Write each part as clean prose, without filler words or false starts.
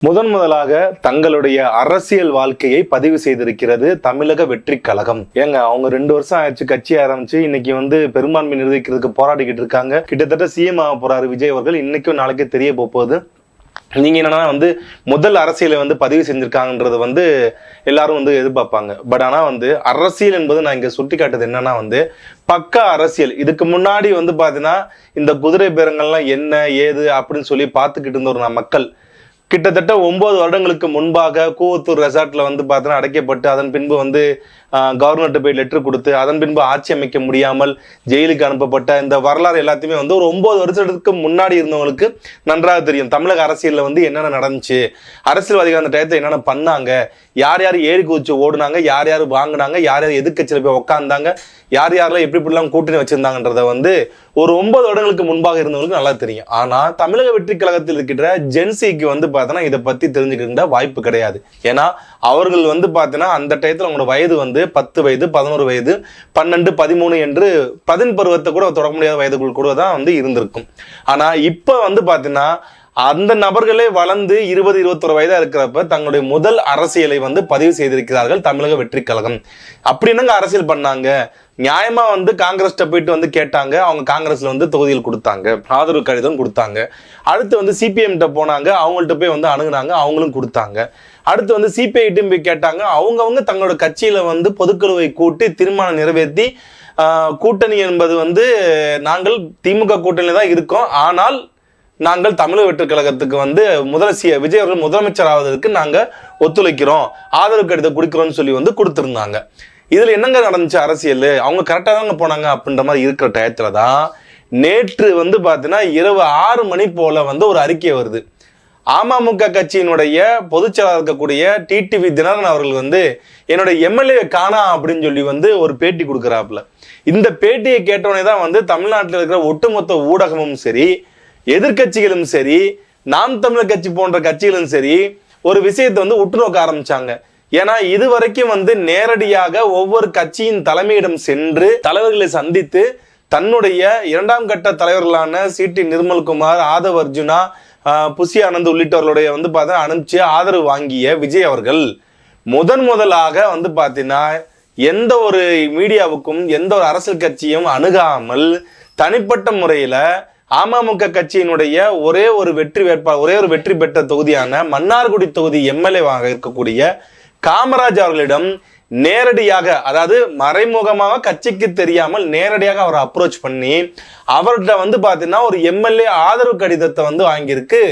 முதலாக தங்களுடைய அரசியல் வாழ்க்கையை பதிவு செய்திருக்கிறது தமிழக வெற்றி கழகம். ஏங்க அவங்க 2 வருஷம் ஆயிடுச்சு கட்சி ஆரம்பிச்சு, இன்னைக்கு பெரும்பான்மை நிர்வகிக்கிறதுக்கு போராடிக்கிட்டு இருக்காங்க. கிட்டத்தட்ட சிஎம் ஆக போறாரு விஜய் அவர்கள். இன்னைக்கும் நாளைக்கே தெரிய போகுது. நீங்க என்னன்னா முதல் அரசியலை பதிவு செஞ்சிருக்காங்கன்றது எல்லாரும் எதிர்பார்ப்பாங்க. பட் ஆனா அரசியல் என்பது நான் இங்க சுட்டி காட்டுறது என்னன்னா பக்கா அரசியல். இதுக்கு முன்னாடி பாத்தீங்கன்னா இந்த குதிரை பேரங்கள்லாம் என்ன ஏது அப்படின்னு சொல்லி பார்த்துக்கிட்டு இருந்த ஒரு மக்கள் கிட்டத்தட்ட 9 வருடங்களுக்கு முன்பாக கூவத்தூர் ரெசார்ட்ல பார்த்தீங்கன்னா அடைக்கப்பட்டு, அதன் பின்பு கவர்னர்கிட்ட போய் லெட்டர் கொடுத்து, அதன் பின்பு ஆட்சி அமைக்க முடியாமல் ஜெயிலுக்கு அனுப்பப்பட்ட இந்த வரலாறு எல்லாத்தையுமே ஒரு 9 வருஷத்துக்கு முன்னாடி இருந்தவங்களுக்கு நன்றாக தெரியும். தமிழக அரசியல்ல என்னென்ன நடந்துச்சு, அரசியல்வாதிகள் அந்த டயத்தை என்னென்ன பண்ணாங்க, யார் யார் ஏறி குதிச்சு ஓடுனாங்க, யார் யார் வாங்கினாங்க, யார் யார் எதிர்கட்சியில போய் உட்காந்தாங்க, யார் யாரெல்லாம் எப்படிலாம் கூட்டணி வச்சிருந்தாங்கன்றத ஒரு 9 வருடங்களுக்கு முன்பாக இருந்தவங்களுக்கு நல்லா தெரியும். ஆனா தமிழக வெற்றி கழகத்தில் இருக்கின்ற ஜென்சிக்கு பார்த்தீங்கன்னா இதை பத்தி தெரிஞ்சுக்கிற வாய்ப்பு கிடையாது. ஏன்னா அவர்கள் பார்த்தீங்கன்னா அந்த டயத்துல அவங்களோட வயது 10 வயது 11 வயது 12 13 என்று 10 பருவத்தை கூட தொடர முடியாத வயதுக்குள் கூட தான் இருந்திருக்கும். ஆனா இப்ப பாத்தீங்கன்னா அந்த நபர்களே வளர்ந்து 20 21 வயதா இருக்கிறப்ப தங்களுடைய முதல் அரசியலை பதிவு செய்திருக்கிறார்கள் தமிழக வெற்றி கழகம். அப்படின்னா அரசியல் பண்ணாங்க. நியாயமா காங்கிரஸ்ட போயிட்டு கேட்டாங்க. அவங்க காங்கிரஸ்ல தொகுதிகள் கொடுத்தாங்க, ஆதரவு கடிதம் கொடுத்தாங்க. அடுத்து சிபிஎம் போனாங்க, அவங்கள்ட்ட போய் அணுகுனாங்க, அவங்களும் கொடுத்தாங்க. அடுத்து சிபிஐட்டும் போய் கேட்டாங்க. அவங்கவுங்க தங்களோட கட்சியில பொதுக்குழுவை கூட்டி தீர்மானம் நிறைவேற்றி கூட்டணி என்பது நாங்கள் திமுக கூட்டணியில தான் இருக்கோம், ஆனால் நாங்கள் தமிழக வெற்றி கழகத்துக்கு விஜய் அவர்கள் முதலமைச்சர் ஆவதற்கு நாங்க ஒத்துழைக்கிறோம், ஆதரவு கடிதம் கொடுக்கிறோம்னு சொல்லி கொடுத்திருந்தாங்க. இதுல என்னங்க நடந்துச்சு அரசியல்? அவங்க கரெக்டா தாங்க போனாங்க அப்படின்ற மாதிரி இருக்கிற டயத்துலதான் நேற்று பாத்தீங்கன்னா இரவு 6 மணி போல ஒரு அறிக்கை வருது. அமமுக கட்சியினுடைய பொதுச்செயலாளர் இருக்கக்கூடிய டிடிவி தினகரன் அவர்கள் என்னோட எம்எல்ஏ காணா அப்படின்னு சொல்லி ஒரு பேட்டி கொடுக்குறாப்புல. இந்த பேட்டியை கேட்டவனே தான் தமிழ்நாட்டில் இருக்கிற ஒட்டுமொத்த ஊடகமும் சரி, எதிர்கட்சிகளும் சரி, நாம் தமிழர் கட்சி போன்ற கட்சிகளும் சரி ஒரு விஷயத்தை உற்று நோக்க ஆரம்பிச்சாங்க. ஏன்னா இதுவரைக்கும் நேரடியாக ஒவ்வொரு கட்சியின் தலைமையிடம் சென்று தலைவர்களை சந்தித்து தன்னுடைய 2ஆம் கட்ட தலைவர்களான சிடி நிர்மல்குமார், ஆதவ் அர்ஜுனா, புசி ஆனந்த் உள்ளிட்டவர்களுடைய பார்த்தா அனுப்பிச்சு ஆதரவு வாங்கிய விஜய் அவர்கள் முதலாக பாத்தீங்கன்னா எந்த ஒரு மீடியாவுக்கும் எந்த ஒரு அரசியல் கட்சியும் அணுகாமல் தனிப்பட்ட முறையில அமமுக கட்சியினுடைய ஒரே ஒரு வெற்றி பெற்ற தொகுதியான மன்னார்குடி தொகுதி எம்எல்ஏவாக இருக்கக்கூடிய காமராஜ் அவர்களிடம் நேரடியாக, அதாவது மறைமுகமாக கட்சிக்கு தெரியாமல் நேரடியாக அவரை அப்ரோச் பண்ணி அவர்கிட்ட பாத்தீங்கன்னா ஒரு எம்எல்ஏ ஆதரவு கடிதத்தை வாங்கியிருக்கு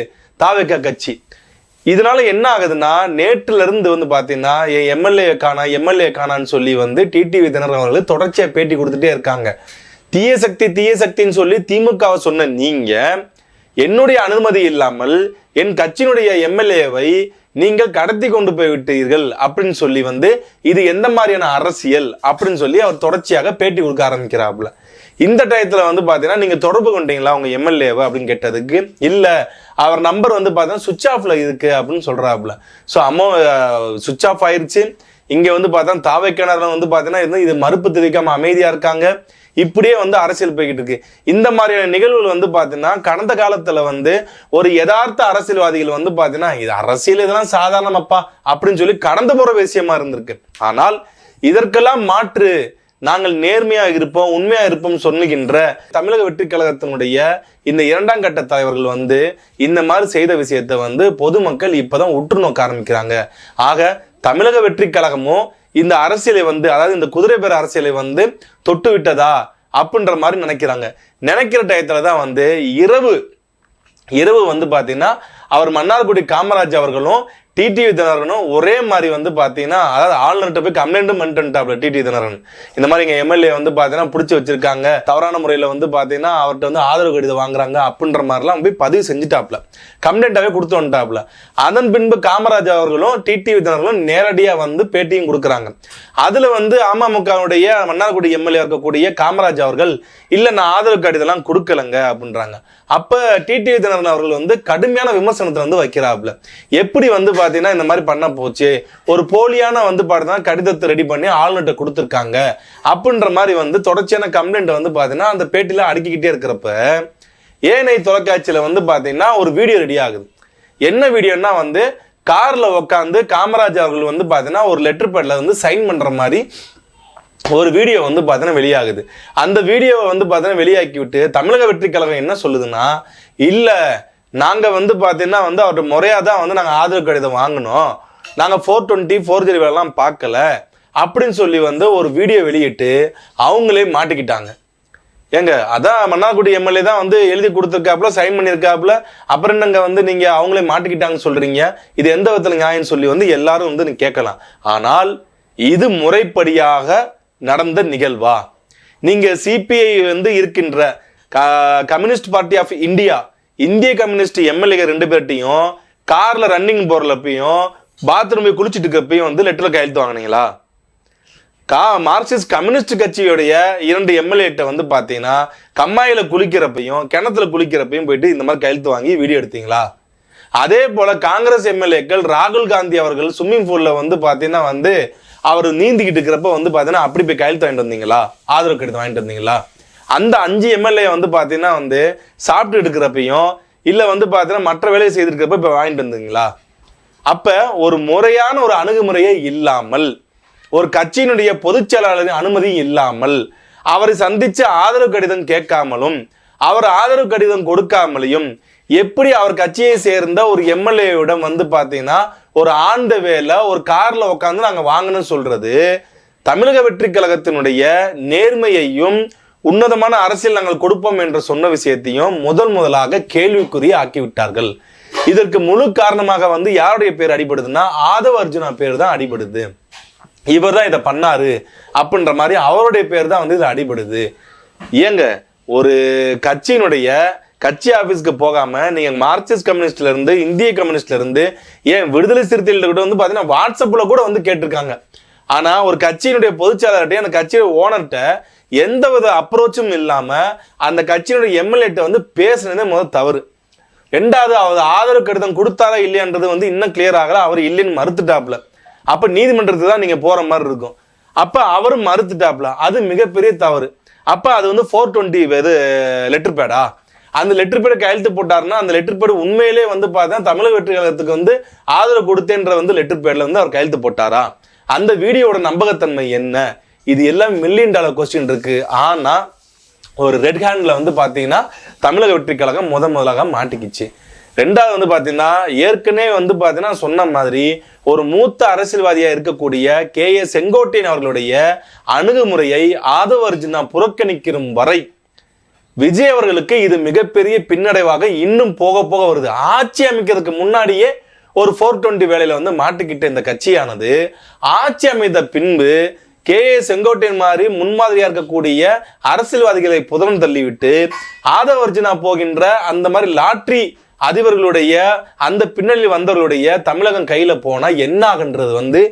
தாவேகா கட்சி. இதனால என்ன ஆகுதுன்னா நேற்றுல இருந்து பாத்தீங்கன்னா எம்எல்ஏ காணான்னு சொல்லி டிடிவி தினகரன் அவர்கள் தொடர்ச்சியா பேட்டி கொடுத்துட்டே இருக்காங்க. தீய சக்தின்னு சொல்லி திமுகவை சொன்ன நீங்க என்னுடைய அனுமதி இல்லாமல் என் கட்சியினுடைய எம்எல்ஏவை நீங்கள் கடத்தி கொண்டு போய் விட்டீர்கள் அப்படின்னு சொல்லி இது எந்த மாதிரியான அரசியல் அப்படின்னு சொல்லி அவர் தொடர்ச்சியாக பேட்டி கொடுக்க ஆரம்பிக்கிறாப்புல. இந்த டயத்துல பாத்தீங்கன்னா நீங்க தொடர்பு கொண்டீங்களா உங்க எம்எல்ஏவை அப்படின்னு கேட்டதுக்கு இல்ல, அவர் நம்பர் பாத்தீங்கன்னா சுவிட்ச் ஆஃப்ல இருக்கு அப்படின்னு சொல்றாப்புல. ஸோ சுவிட்ச் ஆஃப் ஆயிருச்சு. இங்க பார்த்தா தாவேக்கானர்ல பாத்தீங்கன்னா இது மறுப்பு தெரிவிக்காம அமைதியா இருக்காங்க. இப்படியே அரசியல் போய்கிட்டு இருக்கு. இந்த மாதிரியான நிகழ்வுகள் பாத்தீங்கன்னா கடந்த காலத்துல ஒரு யதார்த்த அரசியல்வாதிகள் பாத்தீங்கன்னா இது அரசியல், இதெல்லாம் சாதாரணமாப்பா அப்படின்னு சொல்லி கடந்து போற விஷயமா இருந்திருக்கு. ஆனால் இதற்கெல்லாம் மாற்று நாங்கள் நேர்மையா இருப்போம், உண்மையா இருப்போம் சொல்லுகின்ற தமிழக வெற்றி கழகத்தினுடைய இந்த 2ஆம் கட்ட தலைவர்கள் இந்த மாதிரி செய்த விஷயத்தை பொதுமக்கள் இப்பதான் உற்று நோக்க ஆரம்பிக்கிறாங்க. ஆக தமிழக வெற்றி கழகமும் இந்த அரசியலை அதாவது இந்த குதிரை பேர அரசியலை தொட்டு விட்டதா அப்படின்ற மாதிரி நினைக்கிற டயத்துலதான் இரவு பாத்தீங்கன்னா அவர் மன்னார்குடி காமராஜ் அவர்களும் டிடிவி தினகரனும் ஒரே மாதிரி பாத்தீங்கன்னா அதாவது ஆளுநர்கிட்ட போய் கம்ப்ளைண்ட்டும் பண்ணிட்டாப்ல டிடிவி தினகரன். இந்த மாதிரி எங்க எம்எல்ஏ பாத்தீங்கன்னா பிடிச்சி வச்சிருக்காங்க, தவறான முறையில பாத்தீங்கன்னா அவர்கிட்ட ஆதரவு கடிதம் வாங்குறாங்க அப்படின்ற மாதிரிலாம் போய் பதிவு செஞ்சுட்டாப்ல, கம்ப்ளைண்டாவே கொடுத்து வந்துட்டாப்ல. அதன் பின்பு காமராஜ் அவர்களும் டிடிவி தினகரனும் நேரடியா பேட்டியும் கொடுக்குறாங்க. அதுல அமமுகவுடைய மன்னார்குடி எம்எல்ஏ இருக்கக்கூடிய காமராஜ் அவர்கள் இல்ல நான் ஆதரவு கடிதம் கொடுக்கலங்க அப்படின்றாங்க. அப்ப டிடிவி தினகரன் அவர்கள் கடுமையான விமர்சனத்தை வைக்கிறாப்ல. எப்படி பாத்தீங்கன்னா இந்த மாதிரி பண்ண போச்சு, ஒரு போலியான பாத்தீங்கன்னா கடிதத்தை ரெடி பண்ணி ஆளுநர்கிட்ட கொடுத்துருக்காங்க அப்படின்ற மாதிரி தொடர்ச்சியான கம்ப்ளைண்ட் பாத்தீங்கன்னா அந்த பேட்டில அடுக்கிக்கிட்டே இருக்கிறப்ப ஏனை தொலைக்காட்சியில பாத்தீங்கன்னா ஒரு வீடியோ ரெடி ஆகுது. என்ன வீடியோன்னா வந்து கார்ல உட்காந்து காமராஜ் அவர்கள் வந்து பாத்தீங்கன்னா ஒரு லெட்டர் பேட்ல வந்து சைன் பண்ற மாதிரி ஒரு வீடியோ வந்து பாத்தீங்கன்னா வெளியாகுது. அந்த வீடியோவை வந்து பாத்தீங்கன்னா வெளியாக்கி விட்டு தமிழக வெற்றி கழகம் என்ன சொல்லுதுன்னா, இல்ல நாங்க வந்து பாத்தீங்கன்னா வந்து அவர்கிட்ட முறையா தான் வந்து நாங்க ஆதரவு கடிதம் வாங்கினோம், நாங்க 420 forgery வேலைலாம் பார்க்கல அப்படின்னு சொல்லி வந்து ஒரு வீடியோ வெளியிட்டு அவங்களே மாட்டிக்கிட்டாங்க. ஏங்க அதான் மன்னார்குடி எம்எல்ஏ தான் வந்து எழுதி கொடுத்துருக்காப்புல, சைன் பண்ணியிருக்காப்புல, அப்புறம் என்னங்க வந்து நீங்க அவங்களே மாட்டிக்கிட்டாங்கன்னு சொல்றீங்க, இது எந்த விதத்துல நியாயம்னு சொல்லி வந்து எல்லாரும் வந்து கேட்கலாம். ஆனால் இது முறைப்படியாக நடந்த நிகழ்வா? நீங்க சிபிஐ வந்து இருக்கின்ற கம்யூனிஸ்ட் பார்ட்டி ஆஃப் இந்தியா, இந்திய கம்யூனிஸ்ட் எம்எல்ஏ 2 பேர்ட்டையும் கார்ல ரன்னிங் போறப்பையும் பாத்ரூம் போய் குளிச்சுட்டு இருக்கப்பையும் வந்து லெட்டர்ல கையெழுத்து வாங்கினீங்களா? மார்க்சிஸ்ட் கம்யூனிஸ்ட் கட்சியுடைய 2 எம்எல்ஏட்ட வந்து பாத்தீங்கன்னா கம்மாயில குளிக்கிறப்பையும் கிணத்துல குளிக்கிறப்பையும் போயிட்டு இந்த மாதிரி கையெழுத்து வாங்கி வீடியோ எடுத்தீங்களா? அதே போல காங்கிரஸ் எம்எல்ஏக்கள் ராகுல் காந்தி அவர்கள் ஸ்விம்மிங் பூல்ல வந்து பாத்தீங்கன்னா வந்து அவர் நீந்திக்கிட்டு இருக்கிறப்ப வந்து பாத்தீங்கன்னா அப்படி போய் கையெழுத்து வாங்கிட்டு வந்தீங்களா? ஆதரவு கடிதம் வாங்கிட்டு வந்தீங்களா? அந்த 5 எம்எல்ஏ வந்து பாத்தீங்கன்னா வந்து சாப்பிட்டு எடுக்கிறப்பையும் இல்ல வந்து பாத்தீங்கன்னா மற்ற வேலையை செய்திருக்கிறப்ப இப்ப வாங்கிட்டு வந்தீங்களா? அப்ப ஒரு முறையான ஒரு அணுகுமுறையே இல்லாமல், ஒரு கட்சியினுடைய பொதுச் செயலாளரின் அனுமதி இல்லாமல், அவரை சந்திச்சு ஆதரவு கடிதம் கேட்காமலும் அவர் ஆதரவு கடிதம் கொடுக்காமலையும் எப்படி அவர் கட்சியை சேர்ந்த ஒரு எம்எல்ஏவிடம் வந்து பாத்தீங்கன்னா ஒரு ஆண்ட வேலை ஒரு கார்ல உட்காந்து நாங்க வாங்கணும்னு சொல்றது தமிழக வெற்றி கழகத்தினுடைய நேர்மையையும் உன்னதமான அரசியல் நாங்கள் கொடுப்போம் என்று சொன்ன விஷயத்தையும் முதலாக கேள்விக்குறி ஆக்கிவிட்டார்கள். இதற்கு முழு காரணமாக வந்து யாருடைய பேர் அடிபடுதுன்னா ஆதவ அர்ஜுனா பேர் தான் அடிபடுது. இவர் தான் இதை பண்ணாரு அப்படின்ற மாதிரி அவருடைய பேர் தான் வந்து இது அடிபடுது. ஏங்க ஒரு கட்சியினுடைய கட்சி ஆபீஸ்க்கு போகாம நீங்க மார்க்சிஸ்ட் கம்யூனிஸ்ட்ல இருந்து இந்திய கம்யூனிஸ்ட்ல இருந்து ஏன் விடுதலை சிறுத்தைகள் கூட வந்து பாத்தீங்கன்னா வாட்ஸ்அப்ல கூட வந்து கேட்டிருக்காங்க. ஆனா ஒரு கட்சியினுடைய பொதுச்செயலாளர்கிட்ட அந்த கட்சியோட ஓனர்கிட்ட எந்த வித அப்ரோச்சும் இல்லாம அந்த கட்சியினுடைய எம்எல்ஏட்ட வந்து பேசுனதே முதல் தவறு. 2வது அவர் ஆதரவு கடிதம் கொடுத்தாரா இல்லையான்றது வந்து இன்னும் கிளியர் ஆகல. அவர் இல்லைன்னு மறுத்துட்டாப்ல. அப்ப நீதிமன்றத்துக்கு தான் நீங்க போற மாதிரி இருக்கும். அப்ப அவரும் மறுத்துட்டாப்ல. அது மிகப்பெரிய தவறு. அப்ப அது வந்து 420 லெட்டர் பேடா? அந்த லெட்டர் பேட கையெழுத்து போட்டாருன்னா அந்த லெட்டர் பேடு உண்மையிலே வந்து பார்த்தா தமிழக வெற்றி கழகத்துக்கு வந்து ஆதரவு கொடுத்தேன்ற வந்து லெட்டர் பேட்ல வந்து அவர் கையெழுத்து போட்டாரா? அந்த வீடியோட நம்பகத்தன்மை என்ன? இது எல்லாம் $1 மில்லியன் கொஸ்டின் இருக்கு. ஆனா ஒரு ரெட் ஹேண்ட்ல வந்து பாத்தீங்கன்னா தமிழக வெற்றி கழகம் முதலாக மாட்டிக்கிச்சு. 2வது வந்து பாத்தீங்கன்னா ஏற்கனவே வந்து பாத்தீங்கன்னா சொன்ன மாதிரி ஒரு மூத்த அரசியல்வாதியா இருக்கக்கூடிய KA செங்கோட்டையன் அவர்களுடைய அணுகுமுறையை ஆதவ அர்ஜுனா புறக்கணிக்கிற வரை விஜய் அவர்களுக்கு இது மிகப்பெரிய பின்னடைவாக இன்னும் போக போக வருது. ஆட்சி அமைக்கிறதுக்கு முன்னாடியே ஒரு 420 வேலையில வந்து மாட்டிக்கிட்ட இந்த கட்சியானது ஆட்சி அமைத்த பின்பு KA செங்கோட்டையன் மாதிரி முன்மாதிரியா இருக்கக்கூடிய அரசியல்வாதிகளை புதனம் தள்ளிவிட்டு ஆதவ அர்ஜுனா போகின்ற அந்த மாதிரி லாட்ரி அதிபர்களுடைய அந்த பின்னணியில் வந்தவர்களுடைய தமிழகம் கையில போனா என்ன ஆகுன்றது வந்து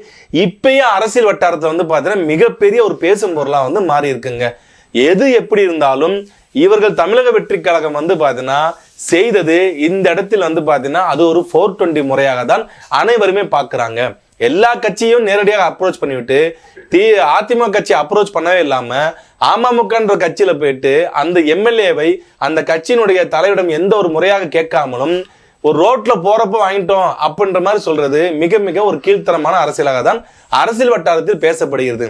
இப்பயும் அரசியல் வட்டாரத்தை வந்து பாத்தீங்கன்னா மிகப்பெரிய ஒரு பேசும் பொருளா வந்து மாறி இருக்குங்க. எது எப்படி இருந்தாலும் இவர்கள் தமிழக வெற்றி கழகம் வந்து பாத்தீங்கன்னா செய்தது இந்த இடத்தில் வந்து பாத்தீங்கன்னா அது ஒரு 420 முறையாக தான் அனைவருமே பாக்குறாங்க. எல்லா கட்சியும் நேரடியாக அப்ரோச் பண்ணிவிட்டு அதிமுக கட்சி அப்ரோச் பண்ணவே இல்லாம அமமுகன்ற கட்சியில போயிட்டு அந்த எம்எல்ஏவை அந்த கட்சியினுடைய தலைவரிடம் எந்த ஒரு முறையாக கேட்காமலும் ஒரு ரோட்ல போறப்ப வாங்கிட்டோம் அப்படின்ற மாதிரி சொல்றது மிக மிக ஒரு கீழ்த்தரமான அரசியலாக தான் அரசியல் வட்டாரத்தில் பேசப்படுகிறது.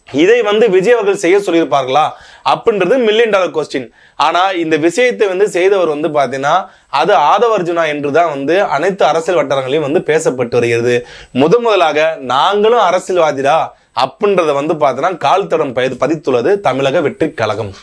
இதை வந்து விஜய் அவர்கள் செய்ய சொல்லியிருப்பார்களா அப்படின்றது $1 மில்லியன் கொஸ்டின். ஆனா இந்த விஷயத்தை வந்து செய்தவர் வந்து பாத்தீங்கன்னா அது ஆதவ அர்ஜுனா என்றுதான் வந்து அனைத்து அரசியல் வட்டாரங்களையும் வந்து பேசப்பட்டு வருகிறது. முதலாக நாங்களும் அரசியல்வாதிடா அப்படின்றத வந்து பாத்தீங்கன்னா கால் தடம் பதித்துள்ளது தமிழக வெற்றி கழகம்.